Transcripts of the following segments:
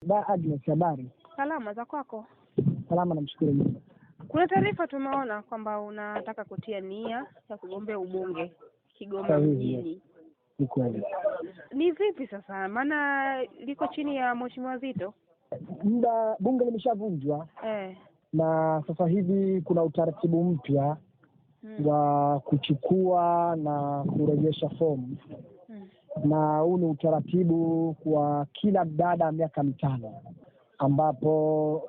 Agnes, habari? Salama za kwako? Salama, namshukuru Mungu. Kuna taarifa tumeona kwamba unataka kutia nia ya kugombea ubunge Kigoma mjini. Ni kweli. Ni vipi sasa? Maana liko chini ya Mheshimiwa Zitto. Bunge limeshavunjwa. Na sasa hivi kuna utaratibu mpya wa kuchukua na kurejesha fomu. Na huu ni utaratibu kwa kila baada ya miaka 5, ambapo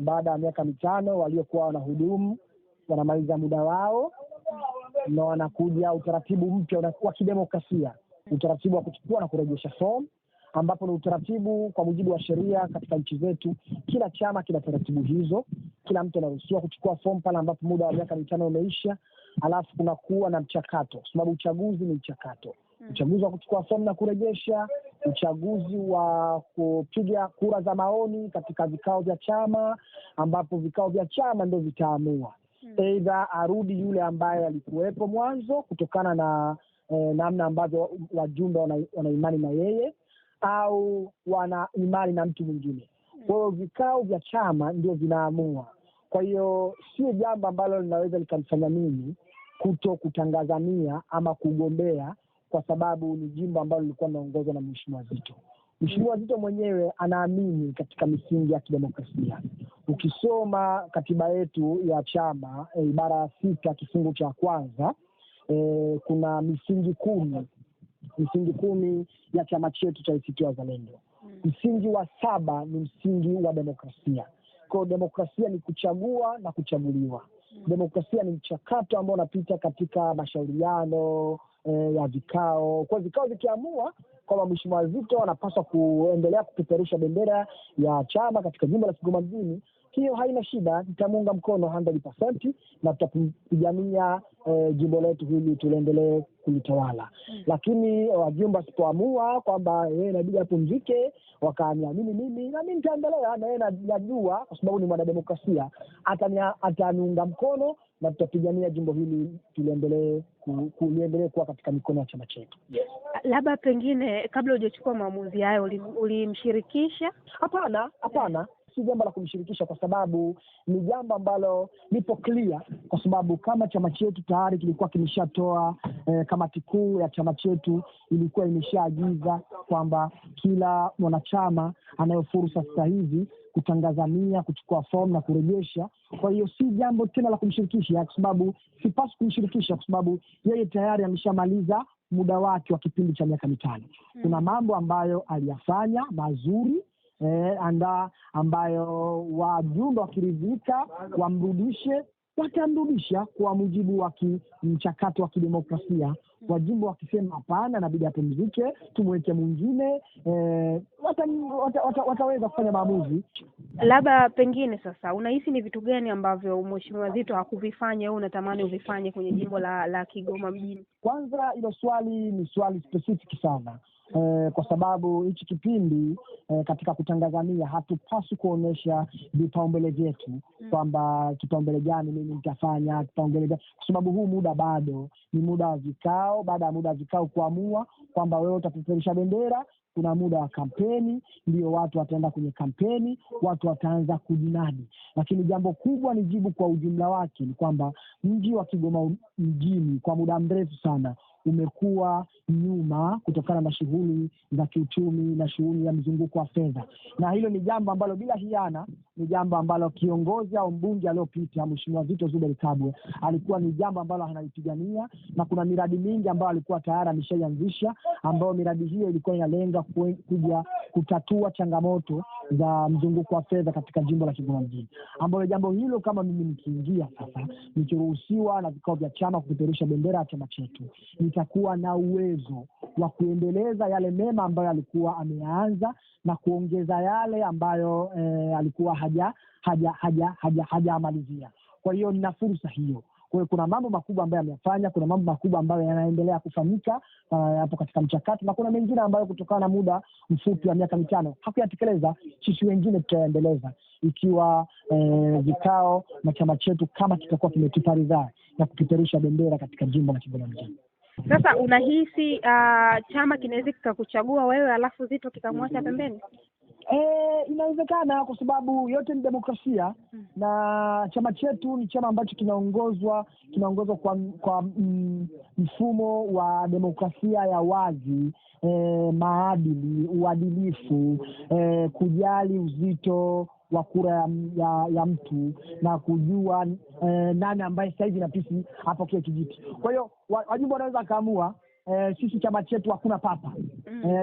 baada ya miaka 5 waliokuwa wanahudumu wanamaliza muda wao na wanakuja utaratibu mpya wa kidemokrasia, utaratibu wa kuchukua na kurejesha fomu, ambapo ni utaratibu kwa mujibu wa sheria katika nchi zetu. Kila chama kina taratibu hizo. Kila mtu anaruhusiwa kuchukua fomu pale ambapo muda wa miaka 5 umeisha. Alafu kuna kuwa na mchakato, sababu uchaguzi ni mchakato. Uchaguzi wa kuchukua fomu na kurejesha, uchaguzi wa kupiga kura za maoni katika vikao vya chama, ambapo vikao vya chama ndio vitaamua aidha arudi yule ambaye alikuwepo mwanzo kutokana na namna ambavyo wajumbe wana imani na yeye au wana imani na mtu mwingine. Kwa hiyo vikao vya chama ndio vinaamua. Kwa hiyo sio jambo ambalo linaweza likamfanya mimi kutangazania ama kugombea, kwa sababu ni jimbo ambalo lilikuwa linaongozwa na Mheshimiwa Zitto. Mheshimiwa Zitto mwenyewe anaamini katika misingi ya kidemokrasia. Ukisoma katiba yetu ya chama ibara ya 6 kifungu cha kwanza, kuna misingi 10 ya chama chetu cha ACT Wazalendo. Msingi wa 7 ni msingi wa demokrasia. Kwa demokrasia ni kuchagua na kuchaguliwa. Demokrasia ni mchakato ambao unapita katika mashauriano ya vikao. Kwa vikao vikiamua kwamba Mheshimiwa Zitto anapaswa kuendelea kupeperusha bendera ya chama katika jimbo la Kigoma mjini, hiyo haina shida, nitamuunga mkono 100% na tutapigania jimbo letu hili tuendelee kulitawala. Lakini wajumbe wasipoamua kwamba yeye inabidi apumzike, wakaamini mimi na mimi nitaendelea na yeye, najua kwa sababu ni mwanademokrasia ataniunga mkono na tutapigania jimbo hili tuliendelee kuwa katika mikono ya chama chetu. Labda pengine kabla hujachukua maamuzi hayo ulimshirikisha? Hapana. Si jambo la kumshirikisha, kwa sababu ni jambo ambalo lipo clear, kwa sababu kama chama chetu tayari kilikuwa kimeshatoa kamati kuu ya chama chetu ilikuwa imeshaagiza kwamba kila mwanachama anayo fursa sasa hivi kutangazania, kuchukua fomu na kurejesha. Kwa hiyo si jambo tena la kumshirikisha, kwa sababu sipaswi kumshirikisha, kwa sababu yeye tayari ameshamaliza muda wake wa kipindi cha miaka 5. Kuna mambo ambayo aliyafanya mazuri ambayo wajumbe wakiridhika wamrudishe, watamrudisha kwa mujibu wa mchakato wa kidemokrasia. Wajumbe wakisema hapana, inabidi apumzike, tumweke mwingine, wataweza kufanya maamuzi. Labda pengine sasa unahisi ni vitu gani ambavyo Mheshimiwa Zitto hakuvifanya au unatamani uvifanye kwenye jimbo la Kigoma mjini? Kwanza hilo swali ni swali specific sana. Kwa sababu hichi kipindi katika kutangazania hatupaswi kuonesha vipaumbele vyetu kwamba kipaumbele gani mimi nitafanya, kipaumbele gani, kwa sababu huu muda bado ni muda wa vikao. Baada ya muda wa vikao kuamua kwamba wewe utapeperusha bendera, kuna muda wa kampeni, ndio watu wataenda kwenye kampeni, watu wataanza kujinadi. Lakini jambo kubwa ni jibu kwa ujumla wake ni kwamba mji wa Kigoma mjini kwa muda mrefu sana umekuwa nyuma kutokana na shughuli za kiuchumi na shughuli ya mzunguko wa fedha. Na hilo ni jambo ambalo bila hiana, ni jambo ambalo kiongozi au mbunge aliyopita Mheshimiwa Zitto Zuberi Kabwe alikuwa ni jambo ambalo analipigania, na kuna miradi mingi ambayo alikuwa tayari ameshaianzisha, ambayo miradi hiyo ilikuwa inalenga kuja kutatua changamoto za mzunguko wa fedha katika jimbo la Kigoma mjini. Ambayo jambo hilo kama mimi nikiingia sasa, nikiruhusiwa na vikao vya chama kupeperusha bendera ya chama chetu, nitakuwa na uwezo wa kuendeleza yale mema ambayo alikuwa ameanza na kuongeza yale ambayo alikuwa hajamalizia. Kwa hiyo nina fursa hiyo. Kwa hiyo kuna mambo makubwa ambayo ameyafanya, kuna mambo makubwa ambayo yanaendelea kufanyika hapo katika mchakato, na kuna mengine ambayo kutokana na muda mfupi wa miaka 5 hakuyatekeleza. Sisi wengine tutaendeleza ikiwa vikao na chama chetu kama kitakuwa kimetupa ridhaa na kupeperusha bendera katika jimbo la Kigoma mjini. Sasa unahisi chama kinaweza kikakuchagua wewe alafu Zitto kikamwacha pembeni? Inawezekana kwa sababu yote ni demokrasia na chama chetu ni chama ambacho kinaongozwa kwa mfumo wa demokrasia ya wazi, maadili, uadilifu, kujali uzito wa kura ya mtu na kujua nani ambaye sasa hivi napisi hapo kile kijiti. Kwa hiyo wajumbe wanaweza kaamua. Sisi chama chetu hakuna papa.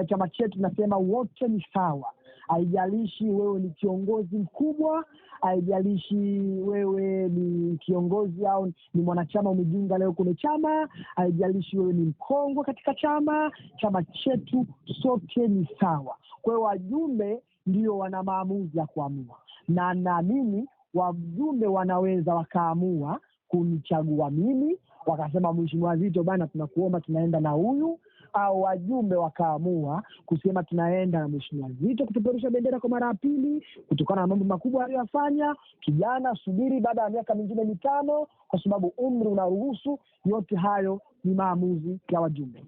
Chama chetu nasema wote ni sawa. Haijalishi wewe ni kiongozi mkubwa, haijalishi wewe ni kiongozi au ni mwanachama umejiunga leo kwenye chama, haijalishi wewe ni mkongwe katika chama chetu sote ni sawa. Kwa hiyo wajumbe ndio wana maamuzi ya kuamua. Na naamini wajumbe wanaweza wakaamua kunichagua mimi, wakasema Mheshimiwa Zitto bana tunakuomba tunaenda na huyu, au wajumbe wakaamua kusema tunaenda na Mheshimiwa Zitto kupeperusha bendera kwa mara ya pili kutokana na mambo makubwa aliyofanya. Kijana subiri baada ya miaka mingine 5 kwa sababu umri unaruhusu. Yote hayo ni maamuzi ya wajumbe.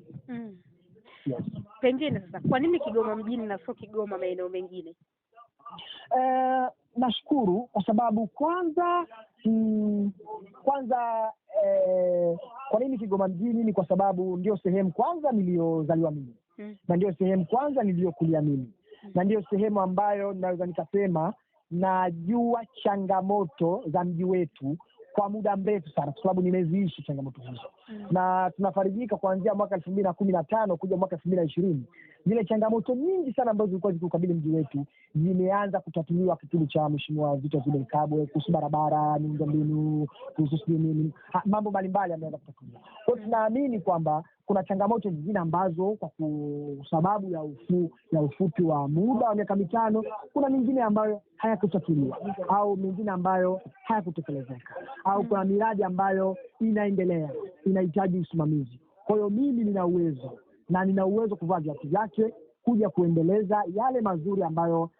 Yes. Pengine sasa kwa nini Kigoma mjini na sio Kigoma maeneo mengine? Nashukuru kwa sababu kwanza kwa nini Kigoma mjini ni kwa sababu ndio sehemu kwanza niliyozaliwa mimi. Na ndio sehemu kwanza niliyokulia mimi. Na ndio sehemu ambayo naweza nikasema najua changamoto za mji wetu kwa muda mrefu sana kwa sababu nimeziishi changamoto hizo. Na tunafarijika kuanzia mwaka 2015 kuja mwaka 2020. Zile changamoto nyingi sana ambazo zilikuwa zikikabili mji wetu zimeanza kutatuliwa kipindi cha Mheshimiwa Zitto Kabwe, kuhusu barabara, miundombinu, kuhusu mambo mbalimbali yameanza kutatuliwa. Kwa hiyo tunaamini kwamba kuna changamoto nyingine ambazo kwa sababu ya ufupi wa muda wa miaka 5 kuna mingine ambayo hayakutatuliwa au mingine ambayo hayakutekelezeka au kuna miradi ambayo inaendelea inahitaji usimamizi. Kwa hiyo mimi nina uwezo kuvaa viatu vyake kuja kuendeleza yale mazuri ambayo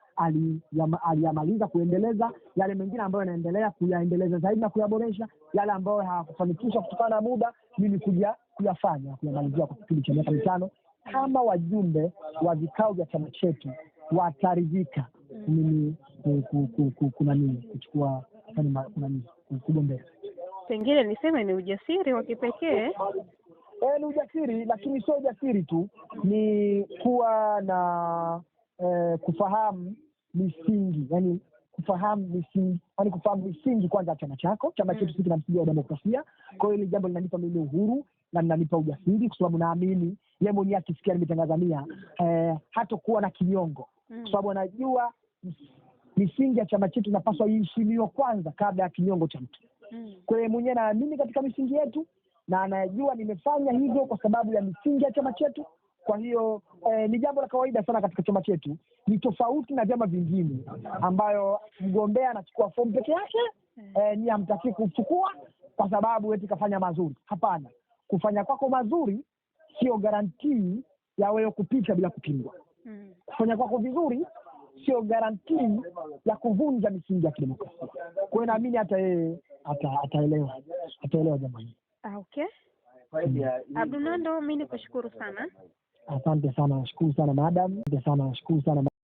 aliyamaliza kuendeleza, yale mengine ambayo yanaendelea kuyaendeleza zaidi na kuyaboresha, yale ambayo hayakufanikishwa kutokana na muda mimi kuja kuyamalizia kwa kipindi cha miaka 5. Kama wajumbe wa vikao vya chama chetu wataridhika mimi kuchukua kugombea. Pengine niseme ni ujasiri wa kipekee. Ni ujasiri, lakini sio ujasiri tu, ni kuwa na kufahamu misingi, kufahamu misingi kwanza ya chama chako. Chama chetu sisi kina msingi wa demokrasia. Kwa hiyo hili jambo linanipa mimi uhuru na linanipa ujasiri kwa sababu naamini yeye mwenyewe akisikia nimetangazania hatakuwa na kinyongo kwa sababu anajua misingi ya chama chetu inapaswa iheshimiwe kwanza kabla ya kinyongo cha mtu. Kwa hiyo mwenyewe naamini katika misingi yetu na anajua nimefanya hivyo kwa sababu ya misingi ya chama chetu. Kwa hiyo ni jambo la kawaida sana katika chama chetu. Ni tofauti na vyama vingine ambayo mgombea anachukua fomu peke yake, ni hamtaki kuchukua kwa sababu eti kafanya mazuri. Hapana. Kufanya kwako mazuri sio garantii ya wewe kupita bila kupingwa. Kufanya kwako vizuri sio garantii ya kuvunja misingi ya demokrasia. Kwa hiyo naamini hata yeye ataelewa jambo hili. Okay. Abdunando, mimi nikushukuru sana. Asante sana, nashukuru sana madam. Asante sana, nashukuru sana.